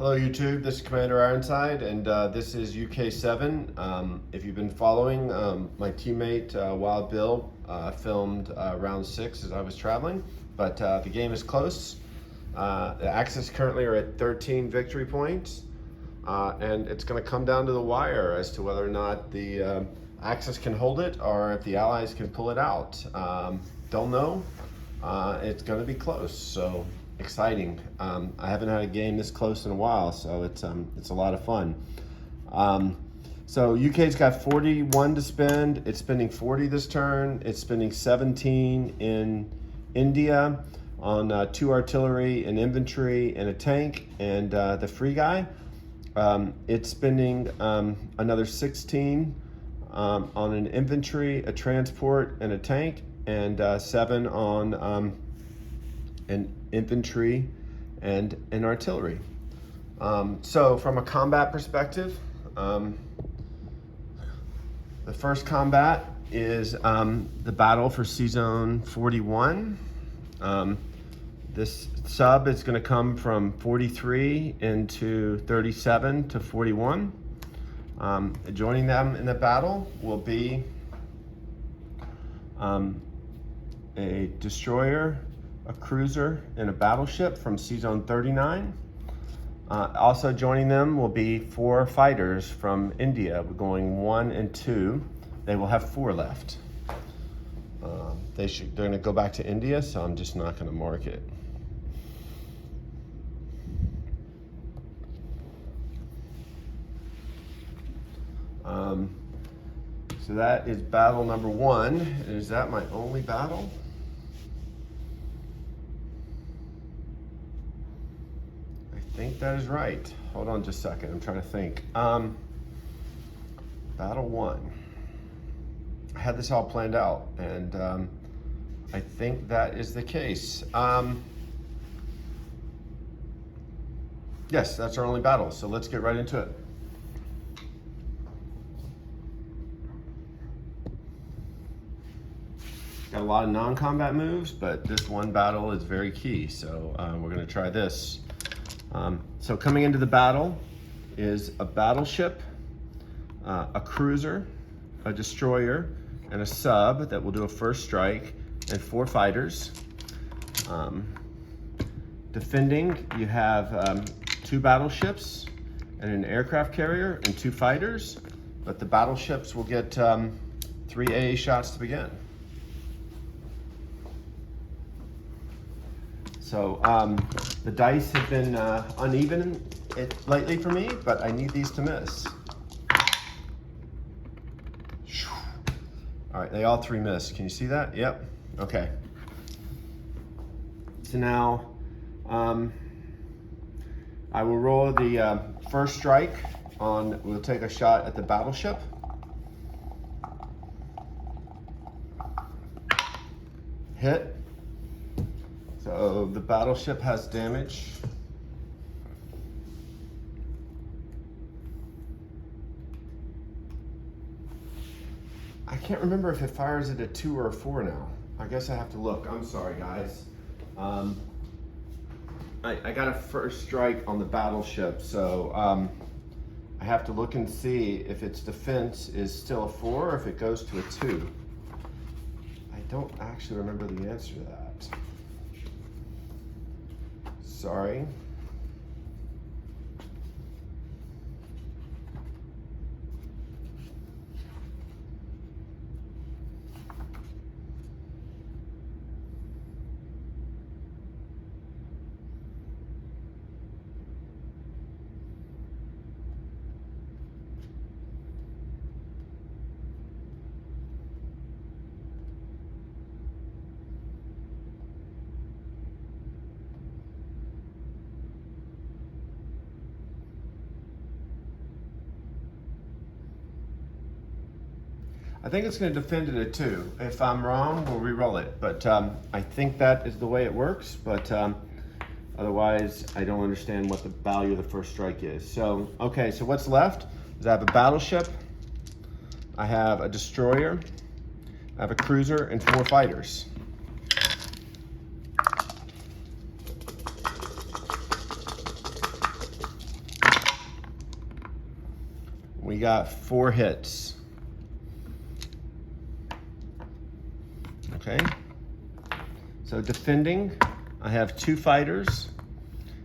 Hello YouTube, this is Commander Ironside and this is UK7. If you've been following, my teammate Wild Bill filmed round 6 as I was traveling, but the game is close. The Axis currently are at 13 victory points and it's going to come down to the wire as to whether or not the Axis can hold it or if the Allies can pull it out. Don't know. It's going to be close, so exciting. I haven't had a game this close in a while, so it's a lot of fun. So UK's got 41 to spend. It's spending 40 this turn. It's spending 17 in India on 2 artillery, an infantry, and a tank, and the free guy. It's spending another 16 on an infantry, a transport, and a tank, and 7 on an infantry and an artillery. So from a combat perspective, the first combat is the battle for C-Zone 41. This sub is going to come from 43 into 37 to 41. Joining them in the battle will be a destroyer, a cruiser, and a battleship from C-Zone 39. Also joining them will be 4 fighters from India. We're going 1 and 2. They will have 4 left. They're going to go back to India, so I'm just not going to mark it. So that is battle number 1. Is that my only battle? I think that is right. Hold on just a second. I'm trying to think. Battle 1. I had this all planned out, and I think that is the case. Yes, that's our only battle, so let's get right into it. Got a lot of non-combat moves, but this one battle is very key, so we're going to try this. So coming into the battle is a battleship, a cruiser, a destroyer, and a sub that will do a first strike, and 4 fighters. Defending, you have 2 battleships and an aircraft carrier and 2 fighters, but the battleships will get 3 AA shots to begin. So the dice have been uneven lately for me, but I need these to miss. All right, they all 3 missed. Can you see that? Yep. Okay. So now I will roll the first strike on. We'll take a shot at the battleship. Hit. So the battleship has damage. I can't remember if it fires at a 2 or a 4 now. I guess I have to look. I'm sorry, guys. I got a first strike on the battleship, so I have to look and see if its defense is still a 4 or if it goes to a 2. I don't actually remember the answer to that. Sorry. I think it's going to defend it at 2. If I'm wrong, we'll re-roll it. But I think that is the way it works. But otherwise, I don't understand what the value of the first strike is. So, okay, so what's left is I have a battleship, I have a destroyer, I have a cruiser, and 4 fighters. got 4 hits. Okay. So defending, I have 2 fighters.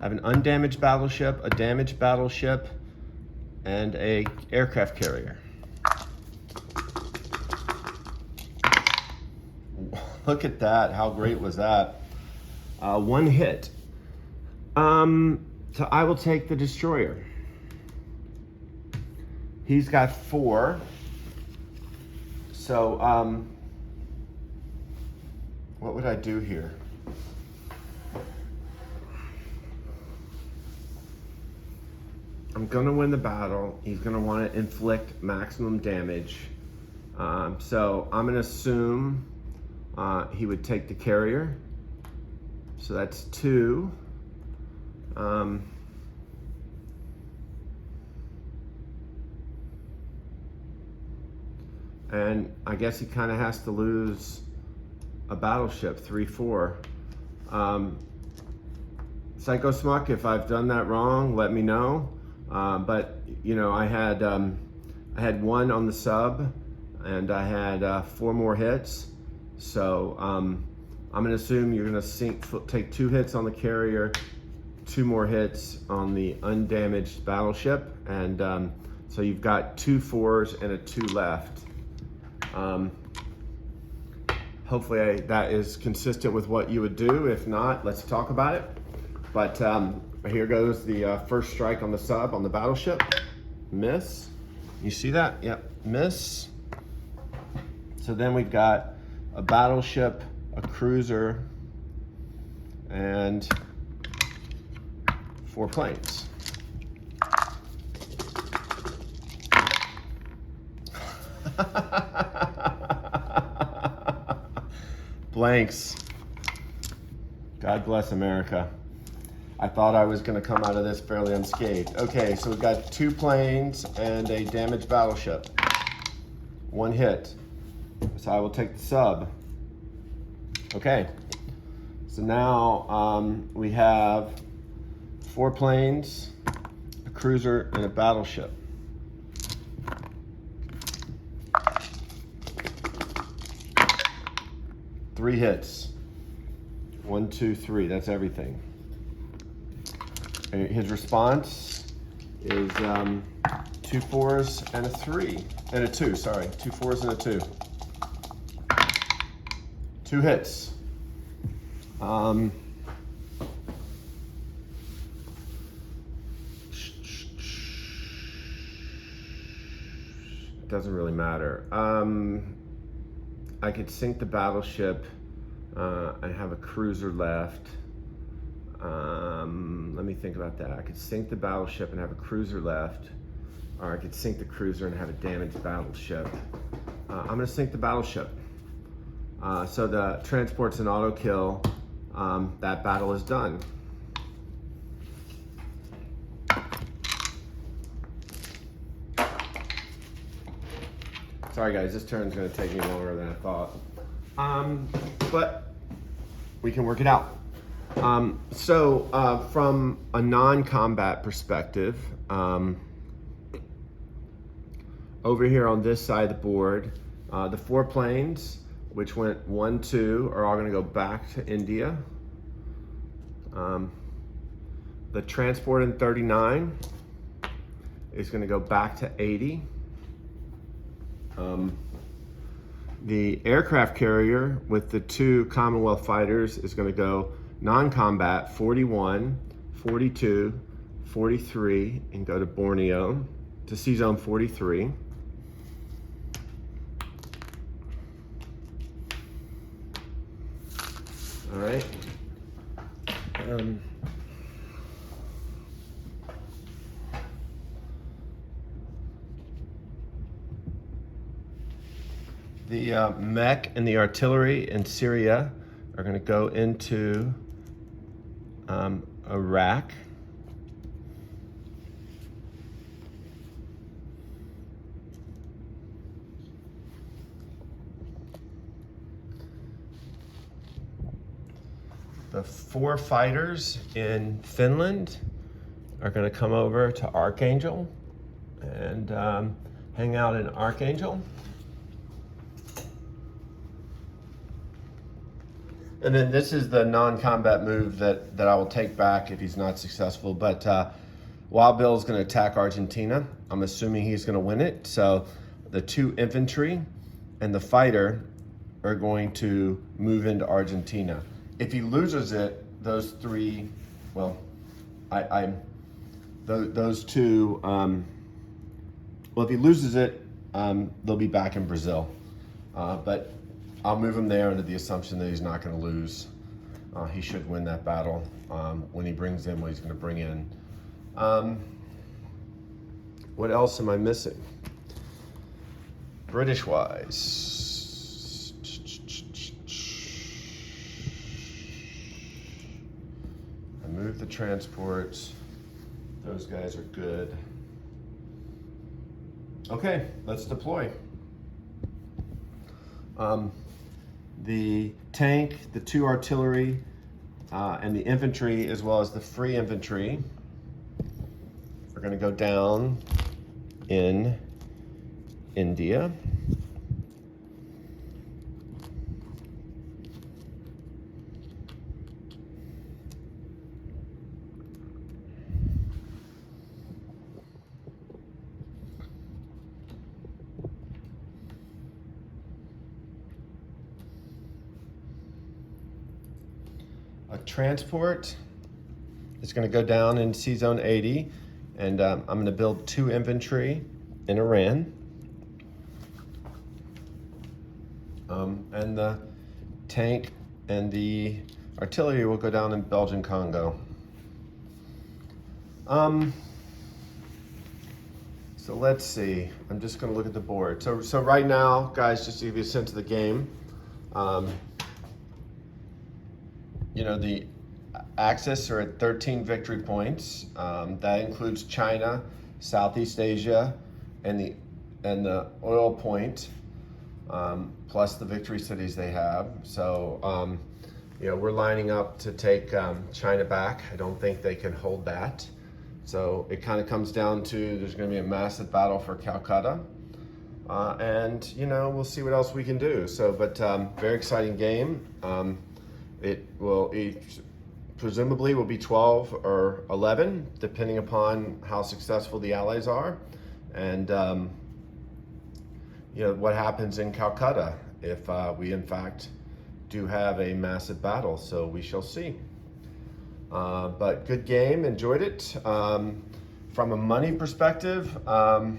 I have an undamaged battleship, a damaged battleship, and a aircraft carrier. Look at that, how great was that? 1 hit. So I will take the destroyer. He's got 4. So what would I do here? I'm gonna win the battle. He's gonna want to inflict maximum damage. So I'm gonna assume he would take the carrier. So that's 2. And I guess he kind of has to lose a battleship, 3-4. Psycho Smuck, if I've done that wrong, let me know. But you know, I had 1 on the sub, and I had 4 more hits. So I'm gonna assume you're gonna take 2 hits on the carrier, 2 more hits on the undamaged battleship, and so you've got 2 4s and a 2 left. Hopefully that is consistent with what you would do. If not, let's talk about it. But here goes the first strike on the sub on the battleship. Miss. You see that? Yep, miss. So then we've got a battleship, a cruiser, and 4 planes. Blanks. God bless America. I thought I was going to come out of this fairly unscathed. Okay, so we've got 2 planes and a damaged battleship. 1 hit. So I will take the sub. Okay. So now we have 4 planes, a cruiser, and a battleship. Three hits. 1, 2, 3. That's everything. And his response is 2 4s and a 3 and a 2. Sorry, 2 4s and a 2. 2 hits. It doesn't really matter. I could sink the battleship. I have a cruiser left. Let me think about that. I could sink the battleship and have a cruiser left, or I could sink the cruiser and have a damaged battleship. I'm gonna sink the battleship. So the transport's an auto kill. That battle is done. Sorry guys, this turn's gonna take me longer than I thought. But we can work it out. From a non-combat perspective, over here on this side of the board, the 4 planes, which went 1, 2, are all gonna go back to India. The transport in 39 is gonna go back to 80. The aircraft carrier with the 2 Commonwealth fighters is going to go non-combat 41, 42, 43, and go to Borneo to Sea Zone 43. All right. The mech and the artillery in Syria are going to go into Iraq. The 4 fighters in Finland are going to come over to Archangel. and hang out in Archangel. And then this is the non-combat move that I will take back if he's not successful. But Wild Bill is going to attack Argentina. I'm assuming he's going to win it. So the 2 infantry and the fighter are going to move into Argentina. If he loses it, those 3, well, those 2, well, if he loses it, they'll be back in Brazil. But I'll move him there under the assumption that he's not going to lose. He should win that battle when he brings in what he's going to bring in. What else am I missing? British-wise. I moved the transports. Those guys are good. Okay, let's deploy. The tank, the 2 artillery, and the infantry, as well as the free infantry, are going to go down in India. A transport is going to go down in C Zone 80, and I'm going to build 2 infantry in Iran. And the tank and the artillery will go down in Belgian Congo. So let's see. I'm just going to look at the board. So right now, guys, just to give you a sense of the game, you know, the Axis are at 13 victory points. That includes China, Southeast Asia, and the oil point, plus the victory cities they have. So, you know, we're lining up to take China back. I don't think they can hold that. So it kind of comes down to there's going to be a massive battle for Calcutta. And, you know, we'll see what else we can do. So, but very exciting game. It presumably will be 12 or 11, depending upon how successful the Allies are. And, you know, what happens in Calcutta if we, in fact, do have a massive battle. So we shall see. But good game, enjoyed it. From a money perspective, I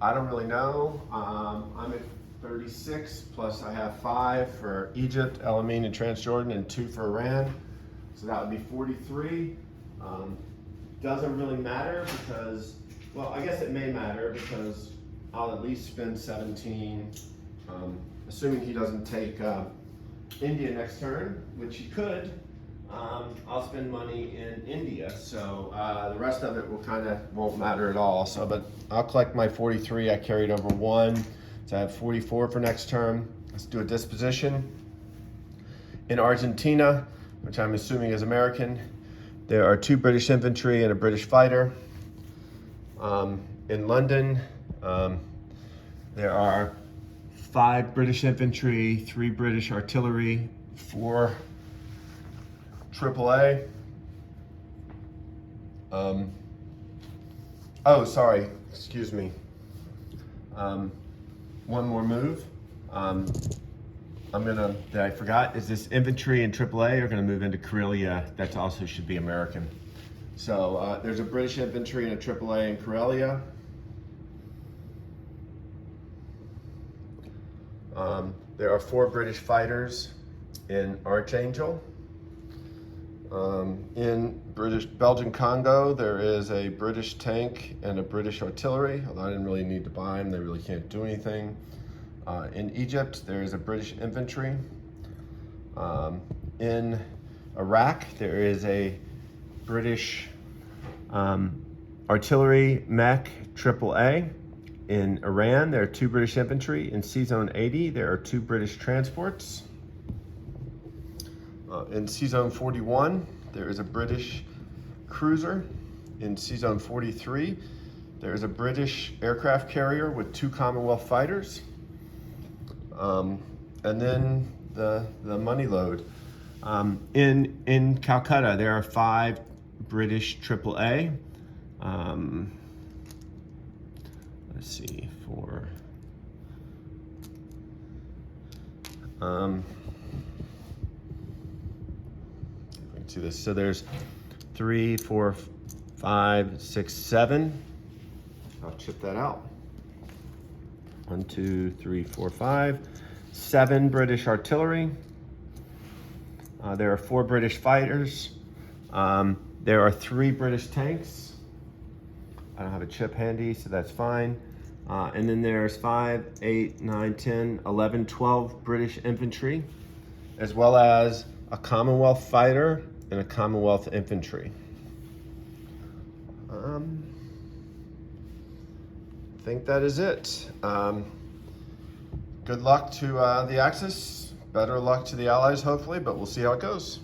don't really know. I'm at 36, plus I have 5 for Egypt, El Amin, and Transjordan, and 2 for Iran. So that would be 43. Doesn't really matter because, well, I guess it may matter because I'll at least spend 17, assuming he doesn't take India next turn, which he could. I'll spend money in India, so the rest of it won't matter at all. So, but I'll collect my 43. I carried over 1, so I have 44 for next term. Let's do a disposition. In Argentina, which I'm assuming is American, there are 2 British infantry and a British fighter. In London, there are 5 British infantry, 3 British artillery, 4 AAA. Oh, sorry, excuse me. One more move. That I forgot, is this infantry and AAA are gonna move into Karelia. That also should be American. So there's a British infantry and a AAA in Karelia. There are 4 British fighters in Archangel. In Belgian Congo, there is a British tank and a British artillery, although I didn't really need to buy them, they really can't do anything. In Egypt, there is a British infantry. In Iraq, there is a British artillery mech AAA. In Iran, there are 2 British infantry. In C-Zone 80, there are 2 British transports. In C-Zone 41, there is a British cruiser. In C-Zone 43, There's a British aircraft carrier with 2 Commonwealth fighters. And then the money load. In Calcutta, there are 5 British AAA. Let's see, 4. See this. So there's 3, 4, 5, 6, 7. I'll chip that out. 1, 2, 3, 4, 5. 7 British artillery. There are 4 British fighters. There are 3 British tanks. I don't have a chip handy, so that's fine. And then there's 5, 8, 9, 10, 11, 12 British infantry, as well as a Commonwealth fighter and a Commonwealth infantry. I think that is it. Good luck to the Axis. Better luck to the Allies, hopefully, but we'll see how it goes.